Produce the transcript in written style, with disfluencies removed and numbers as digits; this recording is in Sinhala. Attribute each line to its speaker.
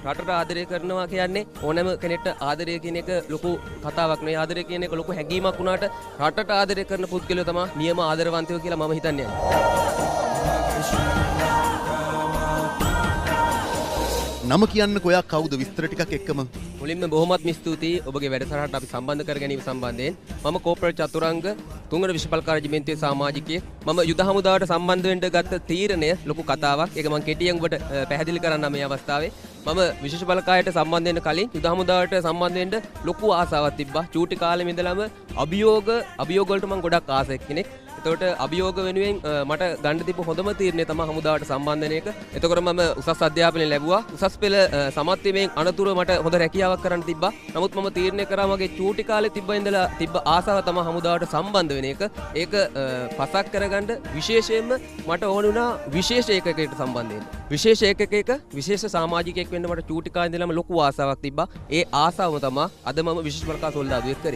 Speaker 1: රටට ආදරය කරනවා කියන්නේ ඕනෑම කෙනෙක්ට ආදරය කියන එක ලොකු කතාවක් නෙවෙයි. ආදරය කියන එක ලොකු හැඟීමක් වුණාට රටට ආදරය කරන පුද්ගලයෝ තමයි නියම ආදරවන්තයෝ කියලා මම හිතන්නේ.
Speaker 2: නම කියන්නකෝ ඔයා කවුද විස්තර ටිකක් එක්කම.
Speaker 1: මුලින්ම බොහොමත්ම ස්තුතියි ඔබගේ වැඩසටහනට අපි සම්බන්ධ කර ගැනීම සම්බන්ධයෙන්. මම කෝපරේට් චතුරංග තුන්වන විශ්වවිද්‍යාල රෙජිමෙන්තුවේ සමාජිකයෙක්. මම යුද හමුදාවට සම්බන්ධ වෙන්න ගත්ත තීරණය ලොකු කතාවක්. ඒක මම කෙටියෙන් ඔබට පැහැදිලි කරන්න මේ අවස්ථාවේ. මම විශේෂ බලකායට සම්බන්ධ වෙන්න කලින් යුද හමුදාවට සම්බන්ධ වෙන්න ලොකු ආසාවක් තිබ්බා. චූටි කාලෙම ඉඳලම අභියෝග වලට මම ගොඩක් ආසෙක් කෙනෙක්. එතකොට අභියෝග වෙනුවෙන් මට ගන්න තිබ්බ හොඳම තීරණය තමයි හමුදාවට සම්බන්ධ වෙන එක. එතකොට මම උසස් අධ්‍යාපනය ලැබුවා. උසස් පෙළ සමත් වීමෙන් අනතුරු මට හොඳ රැකියාවක් කරන්න තිබ්බා. නමුත් මම තීරණය කරා මගේ චූටි කාලේ තිබ්බ ආසාව තමයි හමුදාවට සම්බන්ධ වෙන එක. ඒක පසක් කරගන්න විශේෂයෙන්ම මට ඕන වුණා විශේෂ ඒකකයකට සම්බන්ධ වෙන්න. විශේෂ ඒකකයක විශේෂ සමාජිකයෙක් වෙන්න මට චූටි කාලේ ඉඳලම ලොකු ආසාවක් තිබ්බා. ඒ ආසාවම තමයි අද මම විශේෂ බලකා සොල්දාදුවෙක් කරේ.